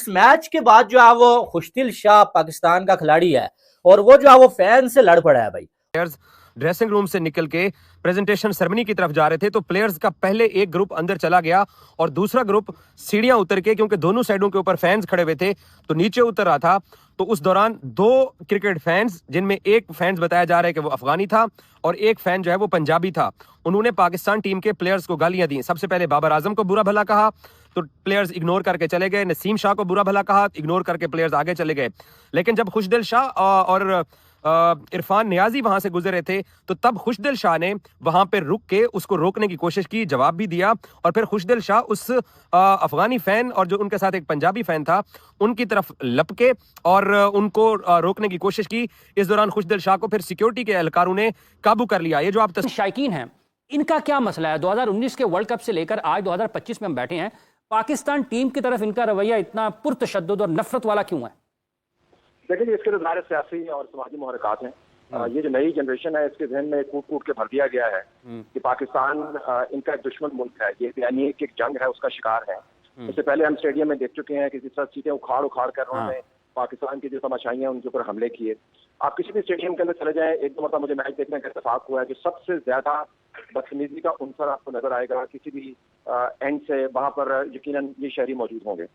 इस मैच के बाद जो है वो खुशदिल शाह पाकिस्तान का खिलाड़ी है और वो जो है वो फैन से लड़ पड़ा है भाई। प्लेयर्स ड्रेसिंग रूम से निकल के प्रेजेंटेशन सेरेमनी की तरफ जा रहे थे तो प्लेयर्स का पहले एक ग्रुप अंदर चला गया और दूसरा ग्रुप सीढ़ियां उतर के, क्योंकि दोनों साइडों के ऊपर फैंस खड़े हुए थे, तो नीचे उतर रहा था। तो उस दौरान दो क्रिकेट फैंस, जिनमें एक फैंस बताया जा रहा है कि वो अफगानी था और एक फैन जो है वो पंजाबी था, उन्होंने पाकिस्तान टीम के प्लेयर्स को गालियां दी। सबसे पहले बाबर आजम को बुरा भला कहा तो प्लेयर्स इग्नोर करके चले गए। नसीम शाह को बुरा भला कहा, इग्नोर करके प्लेयर्स आगे चले गए। लेकिन जब खुशदिल शाह और इरफान नियाजी वहां से गुजरे थे तो तब खुशदिल शाह ने वहां पे रुक के उसको रोकने की कोशिश की, जवाब भी दिया। और फिर खुशदिल शाह उस अफगानी फैन और जो उनके साथ एक पंजाबी फैन था उनकी तरफ लपके और उनको रोकने की कोशिश की। इस दौरान खुशदिल शाह को फिर सिक्योरिटी के एहलकारों ने काबू कर लिया। ये जो आप शायकीन हैं, इनका क्या मसला है? 2019 के वर्ल्ड कप से लेकर आज 2025 में हम बैठे हैं, पाकिस्तान टीम की तरफ इनका रवैया इतना पुरतशद्दुद और नफरत वाला क्यों है? देखिए, इसके तो ज़ाहिर सियासी और समाजी मुहरकात हैं। ये जो नई जनरेशन है इसके जहन में कूट कूट के भर दिया गया है कि पाकिस्तान इनका एक दुश्मन मुल्क है, ये यानी कि एक जंग है उसका शिकार है। इससे पहले हम स्टेडियम में देख चुके हैं कि जिस तरह सीटें उखाड़ उखाड़ कर उन्होंने पाकिस्तान की जो तमाशाई हैं उनके ऊपर हमले किए। आप किसी भी स्टेडियम के अंदर चले जाएं, एक दो मरतबा मुझे मैच देखने का इत्तेफाक हुआ है कि सबसे ज्यादा बदतमीजी का अंसर आपको नजर आएगा किसी भी एंड से, वहां पर यकीनन ये शहरी मौजूद होंगे।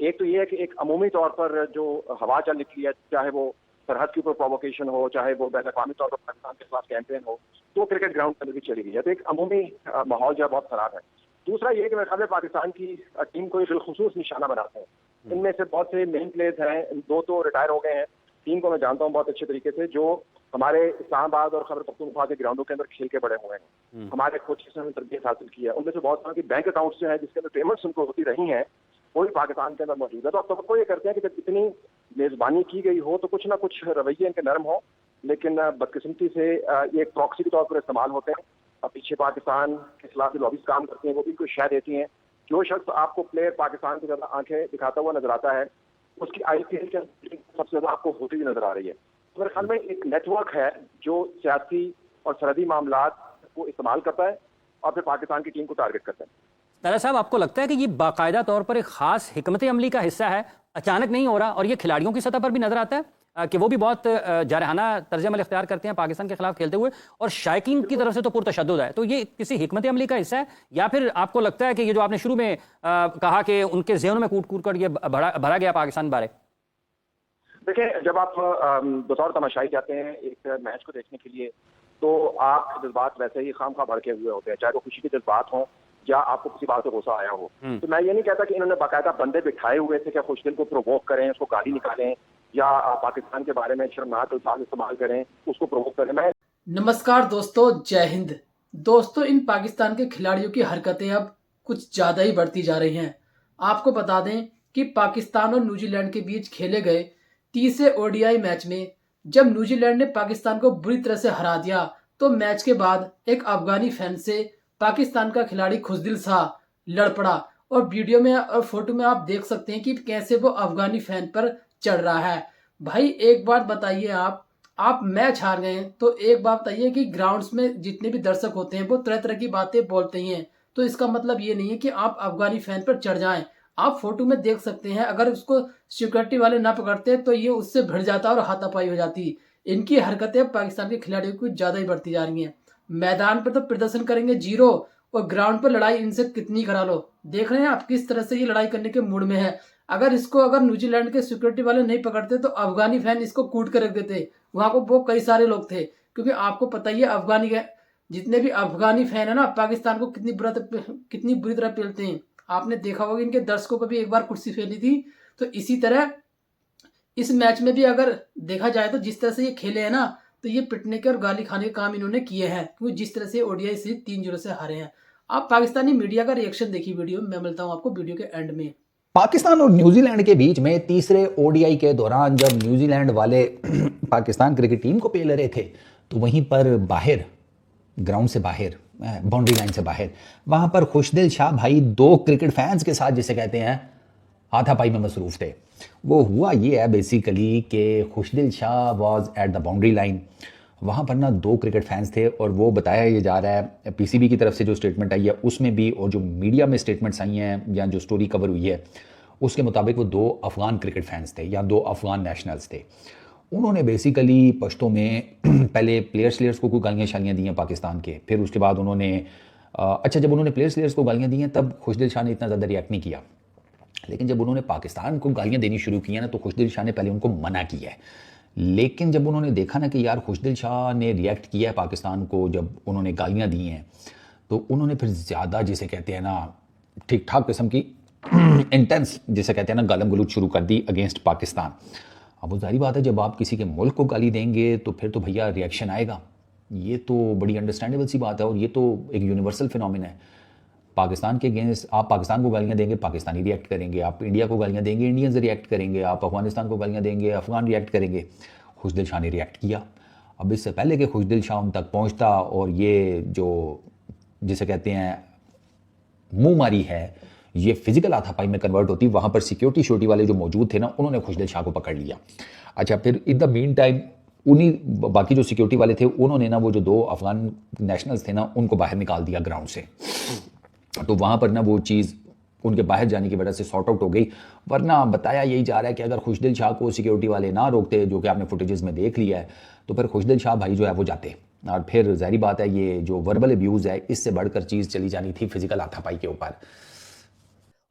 एक तो ये है कि एक अमूमी तौर पर जो हवा चल निकली है, चाहे वो सरहद के ऊपर प्रोवोकेशन हो, चाहे वो बैन अवी तौर पर पाकिस्तान के खिलाफ कैंपेन हो, तो क्रिकेट ग्राउंड के अंदर भी चली गई है। तो एक अमूमी माहौल जो है बहुत खराब है। दूसरा ये कि मेरे ख्याल में पाकिस्तान की टीम को बिलखुसूस निशाना बनाते हैं। इनमें से बहुत से मेन प्लेयर्स हैं, दो तो रिटायर हो गए हैं, तीन को मैं जानता हूँ बहुत अच्छे तरीके से, जो हमारे इस्लामाबाद और खैबर पख्तूनख्वा के ग्राउंडों के अंदर खेल के बड़े हुए हैं, हमारे कोचेस ने तरबियत हासिल की है। उनमें से बहुत सारे बैंक अकाउंट्स जो है जिसके अंदर पेमेंट्स उनको होती रही हैं वो भी पाकिस्तान के अंदर मौजूद है। तो अब तो ये करते हैं कि जब इतनी मेजबानी की गई हो तो कुछ ना कुछ रवैये इनके नरम हो, लेकिन बदकिस्मती से ये एक प्रॉक्सी के तौर पर इस्तेमाल होते हैं। अब पीछे पाकिस्तान के खिलाफ जो लॉबीज काम करती हैं वो भी कोई शय देती हैं। जो शख्स आपको प्लेयर पाकिस्तान की ज्यादा आंखें दिखाता हुआ नजर आता है उसकी IPL के सबसे ज्यादा आपको होती हुई नजर आ रही है। तो मेरे ख्याल में एक नेटवर्क है जो सियासी और सरहदी मामलात को इस्तेमाल करता है और फिर पाकिस्तान की टीम को टारगेट करता है। तारा साहब, आपको लगता है कि ये बाकायदा तौर पर एक खास हिकमत अमली का हिस्सा है, अचानक नहीं हो रहा, और ये खिलाड़ियों की सतह पर भी नजर आता है कि वो भी बहुत जारहाना तर्ज अमल इख्तियार करते हैं पाकिस्तान के खिलाफ खेलते हुए, और शायकीन की तरफ से तो पुरतशद्दुद है? तो ये किसी हिकमत अमली का हिस्सा है या फिर आपको लगता है कि ये जो आपने शुरू में कहा कि उनके ज़हनों में कूट कूट कर ये भरा गया पाकिस्तान बारे? देखिए, जब आप बतौर तमाशाई जाते हैं एक मैच को देखने के लिए तो आपके जज्बात वैसे ही खाम खा भड़के हुए होते हैं, चाहे वो खुशी के जज्बात हों या आपको किसी बात से गुस्सा आया हो। तो मैं ये नहीं कहता कि इन्होंने बाकायदा बंदे बिठाए हुए थे कि खुशदिल को प्रोवोक करें, उसको गाली निकालें या पाकिस्तान के बारे में शर्मनाक अल्फाज इस्तेमाल करें, उसको प्रोवोक करें। मैं नमस्कार दोस्तों, जय हिंद। दोस्तों, इन पाकिस्तान के खिलाड़ियों की हरकतें अब कुछ ज़्यादा ही बढ़ती जा रही हैं। आपको बता दें कि पाकिस्तान और न्यूजीलैंड के बीच खेले गए तीसरे ODI मैच में जब न्यूजीलैंड ने पाकिस्तान को बुरी तरह से हरा दिया तो मैच के बाद एक अफगानी फैन से पाकिस्तान का खिलाड़ी खुशदिल शाह लड़ पड़ा, और वीडियो में और फोटो में आप देख सकते हैं कि कैसे वो अफगानी फैन पर चढ़ रहा है। भाई एक बात बताइए, आप मैच हार गए हैं तो एक बात बताइए कि ग्राउंड्स में जितने भी दर्शक होते हैं वो तरह तरह की बातें बोलते ही हैं, तो इसका मतलब ये नहीं है कि आप अफगानी फैन पर चढ़ जाएं। आप फोटो में देख सकते हैं, अगर उसको सिक्योरिटी वाले ना पकड़ते तो ये उससे भिड़ जाता और हाथापाई हो जाती। इनकी हरकतें पाकिस्तान के खिलाड़ियों की ज्यादा ही बढ़ती जा रही हैं। मैदान पर तो प्रदर्शन करेंगे जीरो, और ग्राउंड पर लड़ाई इनसे कितनी करा लो। देख रहे हैं आप किस तरह से ये लड़ाई करने के मूड में है। अगर न्यूजीलैंड के सिक्योरिटी वाले नहीं पकड़ते तो अफगानी फैन इसको कूट कर रख देते। वहां को वो कई सारे लोग थे, क्योंकि आपको पता ही है जितने भी अफगानी फैन है ना, पाकिस्तान को कितनी बुरी तरह पेलते हैं। आपने देखा होगा इनके दर्शकों पर भी एक बार कुर्सी फेंकी थी। तो इसी तरह इस मैच में भी अगर देखा जाए तो जिस तरह से ये खेले हैं ना, तो ये पिटने के और गाली खाने के काम इन्होंने किए हैं, क्योंकि जिस तरह से ODI सीरीज 3-0 से हारे हैं। आप पाकिस्तानी मीडिया का रिएक्शन देखिए वीडियो में, मैं मिलता हूं आपको वीडियो के एंड में। पाकिस्तान और न्यूजीलैंड के बीच में तीसरे ODI के दौरान जब न्यूजीलैंड वाले पाकिस्तान क्रिकेट टीम को पेल रहे थे तो वहीं पर बाहर, ग्राउंड से बाहर, बाउंड्री लाइन से बाहर, वहां पर खुशदिल शाह भाई दो क्रिकेट फैंस के साथ जिसे कहते हैं हाथापाई में मसरूफ थे। वो हुआ ये है बेसिकली कि Khushdil Shah was at the boundary line, वहाँ पर ना दो क्रिकेट फैंस थे, और वो बताया ये जा रहा है PCB की तरफ से जो स्टेटमेंट आई है उसमें भी, और जो मीडिया में स्टेटमेंट्स आई हैं या जो स्टोरी कवर हुई है उसके मुताबिक वो 2 अफ़गान क्रिकेट फैंस थे या 2 अफ़गान नेशनल्स थे। उन्होंने बेसिकली पश्तो में पहले प्लेयर्स को कोई गालियाँ शालियाँ दी हैं पाकिस्तान के, फिर उसके बाद उन्होंने अच्छा जब उन्होंने प्लेयर्स को गालियाँ दी हैं तब खुशदिल शाह ने इतना ज़्यादा रिएक्ट नहीं किया, लेकिन जब उन्होंने पाकिस्तान को गालियाँ देनी शुरू की हैं ना तो खुशदिल शाह ने पहले उनको मना किया है। लेकिन जब उन्होंने देखा ना कि यार खुशदिल शाह ने रिएक्ट किया है पाकिस्तान को जब उन्होंने गालियाँ दी हैं, तो उन्होंने फिर ज़्यादा जिसे कहते हैं ना ठीक ठाक किस्म की इंटेंस जिसे कहते हैं ना गालम गलूच शुरू कर दी अगेंस्ट पाकिस्तान। अब वो जारी बात है जब आप किसी के मुल्क को गाली देंगे तो फिर तो भैया रिएक्शन आएगा, ये तो बड़ी अंडरस्टैंडेबल सी बात है और ये तो एक यूनिवर्सल फिनोमिना है। पाकिस्तान के अगेंस्ट आप पाकिस्तान को गालियाँ देंगे पाकिस्तानी रिएक्ट करेंगे, आप इंडिया को गालियाँ देंगे इंडियंस रिएक्ट करेंगे, आप अफगानिस्तान को गालियाँ देंगे अफगान रिएक्ट करेंगे। खुशदिल शाह ने रिएक्ट किया। अब इससे पहले कि खुशदिल शाह उन तक पहुँचता और ये जो जिसे कहते हैं मुँह मारी है ये फिजिकल हाथापाई में कन्वर्ट होती, वहाँ पर सिक्योरिटी वाले जो मौजूद थे ना उन्होंने खुशदिल शाह को पकड़ लिया। अच्छा फिर इन द मीन टाइम उन्हीं बाकी जो सिक्योरिटी वाले थे उन्होंने ना वो जो 2 अफगान नेशनल्स थे ना उनको बाहर निकाल दिया ग्राउंड से। तो वहाँ पर ना वो चीज़ उनके बाहर जाने की वजह से सॉर्ट आउट हो गई, वरना बताया यही जा रहा है कि अगर खुशदिल शाह को सिक्योरिटी वाले ना रोकते, जो कि आपने फुटेजेस में देख लिया है, तो फिर खुशदिल शाह भाई जो है वो जाते और फिर जाहिर बात है ये जो वर्बल अब्यूज़ है इससे बढ़कर चीज़ चली जानी थी फिजिकल हाथापाई के ऊपर।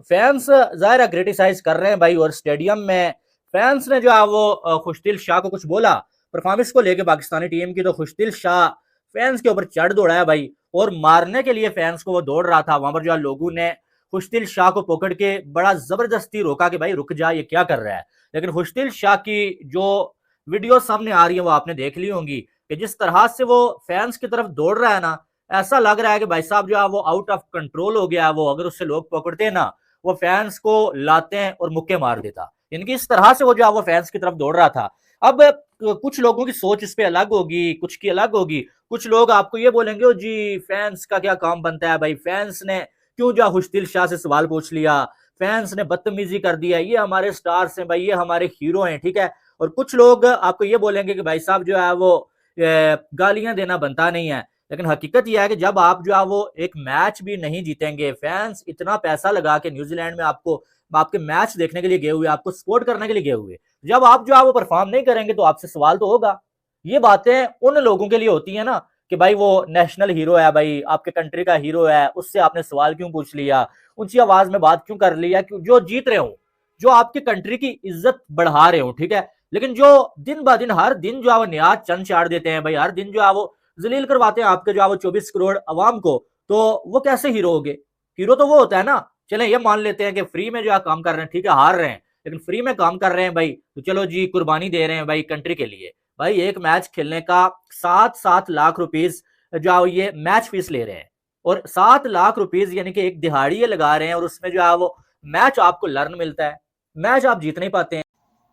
फैंस जाहिर है क्रिटिसाइज कर रहे हैं भाई, और स्टेडियम में फैंस ने जो है वो खुशदिल शाह को कुछ बोला परफॉर्मेंस को लेके पाकिस्तानी टीम की, तो खुशदिल शाह फैंस के ऊपर चढ़ दौड़ा है भाई और मारने के लिए फैंस को वो दौड़ रहा था। वहां पर जो है लोगों ने खुशदिल शाह को पकड़ के बड़ा जबरदस्ती रोका कि भाई रुक जा, ये क्या कर रहा है। लेकिन खुशदिल शाह की जो वीडियो सामने आ रही है वो आपने देख ली होंगी कि जिस तरह से वो फैंस की तरफ दौड़ रहा है ना, ऐसा लग रहा है कि भाई साहब जो है वो आउट ऑफ कंट्रोल हो गया है। वो अगर उससे लोग पकड़ते हैं ना वो फैंस को लाते हैं और मुक्के मार देता। इनकी इस तरह से वो जो है वो फैंस की तरफ दौड़ रहा था। अब कुछ लोगों की सोच इस पे अलग होगी, कुछ की अलग होगी। कुछ लोग आपको ये बोलेंगे जी फैंस का क्या काम बनता है भाई, फैंस ने क्यों जो खुशदिल शाह से सवाल पूछ लिया, फैंस ने बदतमीजी कर दिया, ये हमारे स्टार्स हैं भाई, ये हमारे हीरो हैं, ठीक है। और कुछ लोग आपको ये बोलेंगे कि भाई साहब जो है वो गालियां देना बनता नहीं है। लेकिन हकीकत यह है कि जब आप जो है वो एक मैच भी नहीं जीतेंगे, फैंस इतना पैसा लगा के न्यूजीलैंड में आपके मैच देखने के लिए गए हुए, आपको सपोर्ट करने के लिए गए हुए, जब आप जो है वो परफॉर्म नहीं करेंगे तो आपसे सवाल तो होगा। ये बातें उन लोगों के लिए होती है ना कि भाई वो नेशनल हीरो है, भाई आपके कंट्री का हीरो है, उससे आपने सवाल क्यों पूछ लिया, ऊंची आवाज में बात क्यों कर लिया, जो जीत रहे हो, जो आपकी कंट्री की इज्जत बढ़ा रहे हो, ठीक है। लेकिन जो दिन ब दिन हर दिन जो है वो नया चंद चाड़ देते हैं भाई, हर दिन जो है वो जलील करवाते हैं आपके जो है वो 24 करोड़ अवाम को, तो वो कैसे हीरो हो गए। हीरो तो वो होता है ना, चलें ये मान लेते हैं कि फ्री में जो है काम कर रहे हैं, ठीक है, हार रहे हैं लेकिन फ्री में काम कर रहे हैं भाई, तो चलो जी कुर्बानी दे रहे हैं भाई कंट्री के लिए। भाई एक मैच खेलने का 7-7 लाख रुपीस जो ये मैच फीस ले रहे हैं, और 7 लाख रुपीस यानी कि एक दिहाड़ी लगा रहे हैं, और उसमें जो है वो मैच आपको लर्न मिलता है, मैच आप जीत नहीं पाते हैं।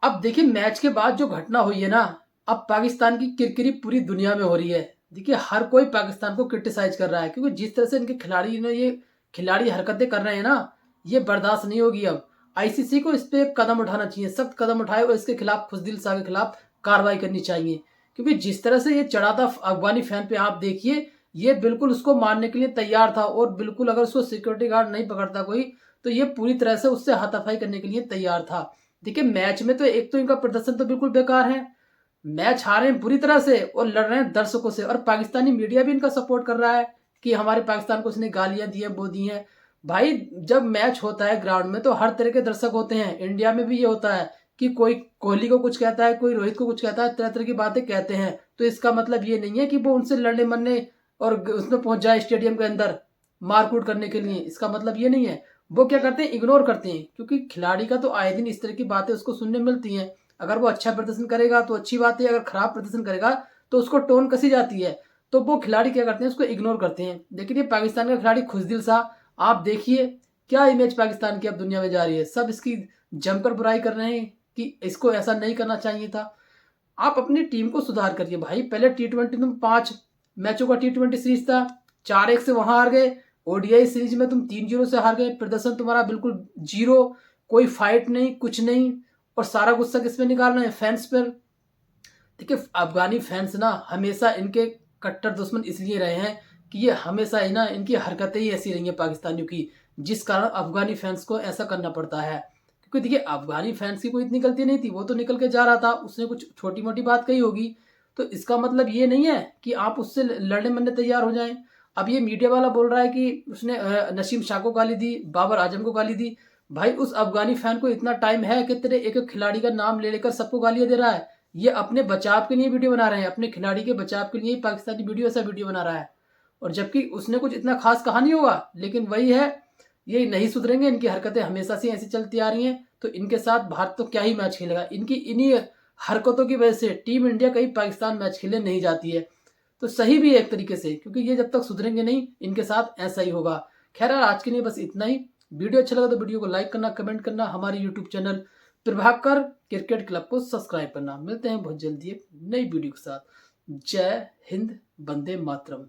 अब देखिए मैच के बाद जो घटना हुई है ना, अब पाकिस्तान की किरकिरी पूरी दुनिया में हो रही है। देखिए हर कोई पाकिस्तान को क्रिटिसाइज कर रहा है, क्योंकि जिस तरह से इनके खिलाड़ी ने ये खिलाड़ी हरकतें कर रहे हैं ना, ये बर्दाश्त नहीं होगी। अब आईसीसी को इस पे कदम उठाना चाहिए, सख्त कदम उठाए और इसके खिलाफ खुशदिल शाह के खिलाफ कार्रवाई करनी चाहिए। क्योंकि जिस तरह से ये चढ़ा था अफगानी फैन पे, आप देखिए ये बिल्कुल उसको मारने के लिए तैयार था, और बिल्कुल अगर उसको सिक्योरिटी गार्ड नहीं पकड़ता कोई तो ये पूरी तरह से उससे हाथापाई करने के लिए तैयार था। देखिए मैच में तो एक तो इनका प्रदर्शन तो बिल्कुल बेकार है, मैच हारे हैं बुरी तरह से और लड़ रहे हैं दर्शकों से, और पाकिस्तानी मीडिया भी इनका सपोर्ट कर रहा है कि हमारे पाकिस्तान को इसने गालियां दी है, वो दी हैं। भाई जब मैच होता है ग्राउंड में तो हर तरह के दर्शक होते हैं। इंडिया में भी ये होता है कि कोई कोहली को कुछ कहता है, कोई रोहित को कुछ कहता है, तरह तरह की बातें कहते हैं। तो इसका मतलब ये नहीं है कि वो उनसे लड़ने मरने और उसमें पहुंच जाए स्टेडियम के अंदर मारकूट करने के लिए, इसका मतलब ये नहीं है। वो क्या करते हैं, इग्नोर करते हैं, क्योंकि खिलाड़ी का तो आए दिन इस तरह की बातें उसको सुनने मिलती हैं। अगर वो अच्छा प्रदर्शन करेगा तो अच्छी बात है, अगर खराब प्रदर्शन करेगा तो उसको टोन कसी जाती है, तो वो खिलाड़ी क्या करते हैं, उसको इग्नोर करते हैं। लेकिन ये पाकिस्तान का खिलाड़ी खुशदिल शाह, आप देखिए क्या इमेज पाकिस्तान की अब दुनिया में जा रही है। सब इसकी जमकर बुराई कर रहे हैं कि इसको ऐसा नहीं करना चाहिए था। आप अपनी टीम को सुधार करिए भाई। पहले T20 तुम 5 मैचों का T20 सीरीज था, 4-1 से वहां हार गए। ओडीआई सीरीज में तुम 3-0 से हार गए। प्रदर्शन तुम्हारा बिल्कुल जीरो, कोई फाइट नहीं, कुछ नहीं, और सारा गुस्सा किस पे निकाल रहे हैं, फैंस पर। देखिए अफगानी फैंस ना हमेशा इनके कट्टर दुश्मन इसलिए रहे हैं कि ये हमेशा ही ना इनकी हरकतें ही ऐसी रही हैं पाकिस्तानियों की, जिस कारण अफगानी फैंस को ऐसा करना पड़ता है। क्योंकि देखिए अफगानी फैंस की कोई इतनी गलती नहीं थी, वो तो निकल के जा रहा था, उसने कुछ छोटी मोटी बात कही होगी, तो इसका मतलब ये नहीं है कि आप उससे लड़ने मरने तैयार हो जाएं। अब ये मीडिया वाला बोल रहा है कि उसने नसीम शाह को गाली दी, बाबर आजम को गाली दी। भाई उस अफगानी फैन को इतना टाइम है कि तेरे एक एक खिलाड़ी का नाम ले लेकर सबको गालियां दे रहा है? ये अपने बचाव के लिए वीडियो बना रहे हैं, अपने खिलाड़ी के बचाव के लिए ही पाकिस्तानी वीडियो ऐसा वीडियो बना रहा है, और जबकि उसने कुछ इतना खास कहा नहीं होगा। लेकिन वही है, ये नहीं सुधरेंगे, इनकी हरकतें हमेशा से ऐसी चलती आ रही हैं, तो इनके साथ भारत तो क्या ही मैच खेलेगा। इनकी इन्हीं हरकतों की वजह से टीम इंडिया कहीं पाकिस्तान मैच खेलने नहीं जाती है। तो सही भी है एक तरीके से, क्योंकि ये जब तक सुधरेंगे नहीं, इनके साथ ऐसा ही होगा। खैर यार, आज के लिए बस इतना ही। वीडियो अच्छा लगा तो वीडियो को लाइक करना, कमेंट करना, हमारे YouTube channel Prabhakar cricket club को सब्सक्राइब करना। मिलते हैं बहुत जल्दी एक नई वीडियो के साथ। जय हिंद, वंदे मातरम।